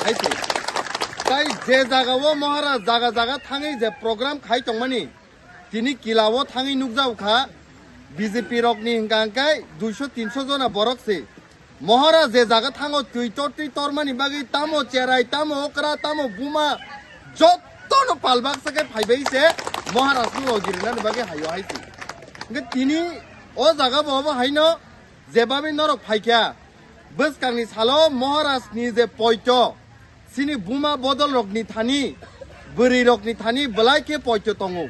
haise tai je jaga o Maharashtra jaga jaga thangi je program khai tongmani tini kilao thangi nukjau kha BJP rok ni hingangkai 200-300 jona borok se Maharashtra je jaga thango tuitor mani bagi tamo cherai tamo okra tamo buma jottono palbak sake phaibai se Maharashtra logirina bagi hayo haise nge tini o jaga bobo haino jebabe norok phaikya bwskangni salo Maharashtra ni je Puito sini buma bodol rokni thani buri rokni thani belai ke Puito tongo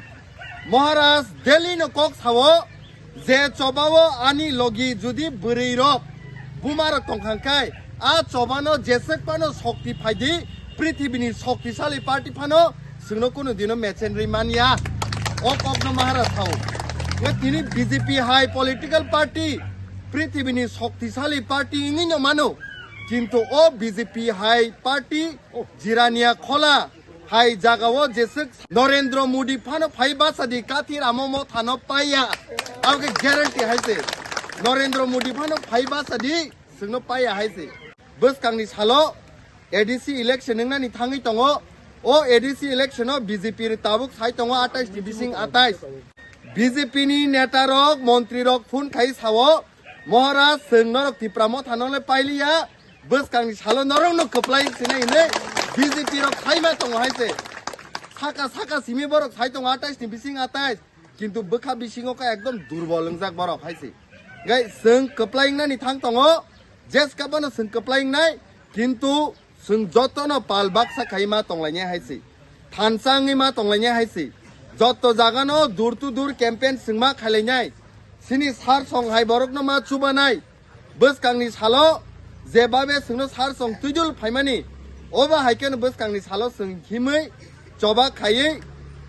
Maharashtra Delhi no kok sawo je Chobano ani logi judi buri rok buma rok tongkhangkai a Chobano jesek pano shokti phaidi prithibini shoktisali party phano singno kono dino mechenri mania o kok no Maharashtra thawo tini BJP high political party পৃথিবীনি শক্তিশালী party ইনিনো মানো কিন্তু ও BJP high party Jirania খোলা high জাগাও যেসে Narendra Modi Fanon ফাইবা সাদি কাথির আমমো থানো পাইয়া আগে guarantee হাইছে Narendra Modi Fanon ফাইবা সাদি সিংনো পাইয়া হাইছে বসকাংনি সালো এডিসি ইলেকশন নানি থাঙ্গি দङ ও এডিসি ইলেকশন বিজেপি র তাবুক সাই দङ 28 ডিভিসিং 28 বিজেপি নি নেতা রক মন্ত্রী রক ফোন খাই Sao Maharashtra sing norok tipramo thanole pailiya bwskangni salo norok no koplai sinai ne BJP rok khaima tong haise Sakha simi borok sai tong 28 ni bising 28 kintu bokha bisingo ka ekdom durbol longjak borok haise gai sing koplai nani thang tongo jes kabano sing koplai nai kintu sing jotono palbaksa khaima tonglaine haise thansangi ma tonglaine haise jotto jagano dur tu dur campaign singma khalainai sini sar song hai borok no ma chubanai bwskangni salo jebabe singno sar song tuidul phaimani oba haiken bwskangni salo sing himai choba khaiye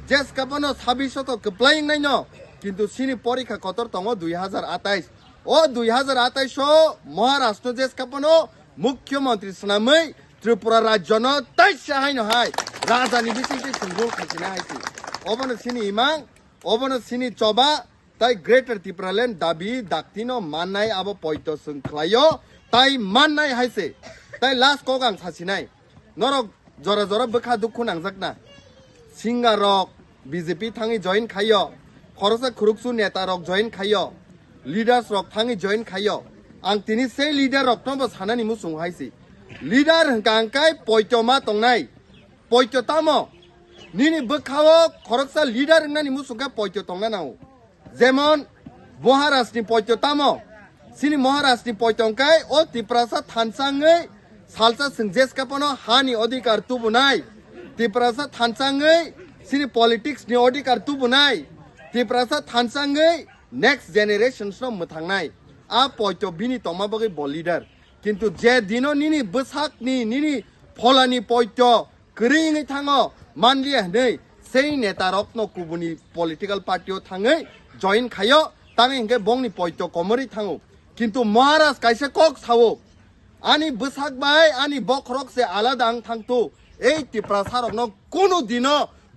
jes kapano 26 to kplaing nai no kintu sini porikha kotor tongo 2028 o 2028 o Maharashtra jes kapano mukhyamantri sanamai Tripura rajyo no taisha hai no hai rajani bisingti singgul khachina haisi obono sini imang obono sini choba তাই greater Tripuraland দাবি দাক্তিনো মাননাই আবো পয়তো সংখ্লায়ো তাই মাননাই হাইছে তাই last কোগাং সাসিনাই নরক জরা জরা বখা দুখু নাংজাকনা সিঙ্গা রক বিজেপি থাঙি জয়েন খাইयो খরসা খুরুকসু নেতা রক জয়েন খাইयो লিডার্স রক থাঙি জয়েন খাইयो আং তিনি সেই লিডার রক নব সানানি মুসুং হাইছে লিডার হংকাংকাই পয়তো মা তংনাই পয়তো তামো নিনি বখাও খরসা লিডার হংনানি মুসুংকা পয়তো তংনা নাও যেমন Maharashtra Puito tamo sini Maharashtra Puito kai o tiprasa thansangai salsa singjes kapano hani odikar tubunai tiprasa thansangai sini politics ni odikar tubunai tiprasa thansangai next generations no muthangnai a Puito bini toma bagi bol leader kintu je dino nini bwsak ni nini pholani Puito kringi thango manliya nei sei neta rokno kubuni political party o thangai join খাইयो তাঙে ইনকে বংনি পয়তো কমরি থাঙো কিন্তু Maharashtra কাইসে cock Sao আনি Basak by আনি বখরক সে আলাদা আং থাংতো এই ত্রিপুরা সারক ন কোনো দিন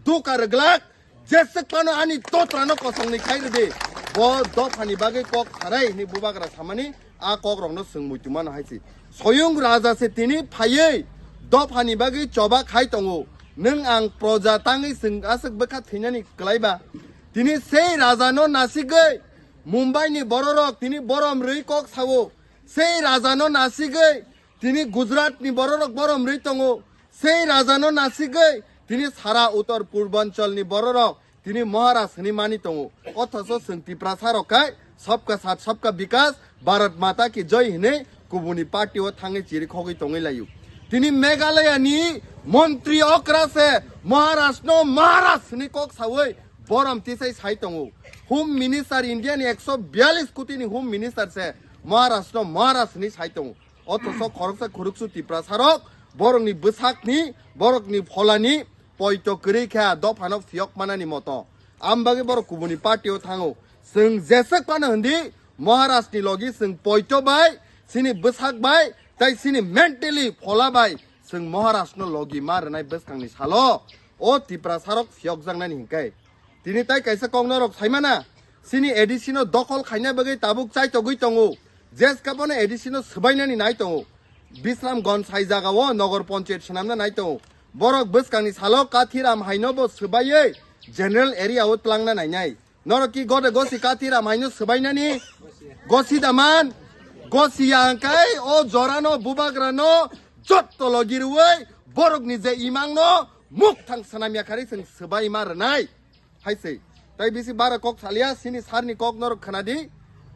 দুকার Glück যেসে কানো আনি তোত্রানো কসংনি খাইরে দে ব দফানি বাগে কক সারাই নি বুবাগরা সামানি আ কক রং ন সংমুইতুমান হাইছি সয়ং রাজা সে তিনি ফাইয়ে দফানি বাগে চবা খাই তঙ্গো নং আং প্রজা তাঙি সং আসক বখা থিনানি ক্লাইবা তিনি সেই রাজানো নাসিগৈ মুম্বাইনি বড়রক তিনি বরম রই কক সাও সেই রাজানো নাসিগৈ তিনি গুজরাটনি বড়রক বরম রই তঙ্গো সেই রাজানো নাসিগৈ তিনি সারা উত্তর পূর্বাঞ্চলনি বড়রক তিনি Maharashtra ni মানি তঙ্গো অথচ সংতি প্রসারকাই सबका साथ सबका विकास भारत माता की जय हिने कुबुनी पार्टी ও থাঙে চিরি খগৈ তঙ্গৈ লাইউ তিনি মেঘালয়নি মন্ত্রী অক্রাসে Maharashtra ni কক সাওই Boram tisai sai tongo Home Minister Indian 142 कोटी नि Home Minister से Maharashtra ni sai tongo অথচ খরকসা খুরুকসু ত্রিপুরা সারক বরংনি বসাকনি বরকনি ফলানি পয়তো করিখা দফানো ফিয়ক মানানি মতো আমবাগে বরক কুবুনি পার্টিও থাঙো जों जेसक पानो हंदी Maharashtra ni logi जों पयतो बाय सिनि बसाक बाय ताई सिनि मेंटली फला बाय जों Maharashtra logi मारनाय बसखांनि सालो ओ ত্রিপুরা সারক ফিয়ক জাংनानि हिंकाय তিনি তাই কাইসা কংনরক সাইমানা সিনি এডিসিনো দখল খাইনা বাগে তাবুক চাই তগৈ তঙ্গো জেস কাপনে এডিসিনো সবাইনানি নাই তঙ্গো Bisramgons Haizagawo, Nogor Ponchet Shanamna Naito, Borok Buskani Salo, Katiram Hainobo Subaye, General Area Utlangna Nai, Noroki got a Gosi Katiram Hainus Subainani, Gosi the man, Gosi Yankai, O Zorano, Bubagrano, Jotologiruwe, Borok Nize Imangno, Muktang Sanam Yakaris and Subai Maranai. I say, Taibisi Barakok Salia, Sinis Harni Kok Nor Kanadi,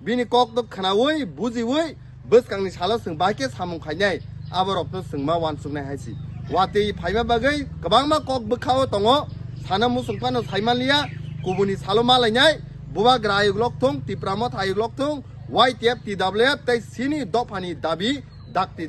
Bini Kok the Kanaway, Buziway. Buskang is halos and bikes, Hamon Kanye, our optus and Mawan Suna Hasi. What the Paima Bagay, Kabama Kok Bukao Tongo, Hanamusumpano Haimalia, Kubunis Halomalanya, Buba Grai Gloctung, Tipramot High Gloctung, YTF TWF, Sini Dophani Dabi, Dakti.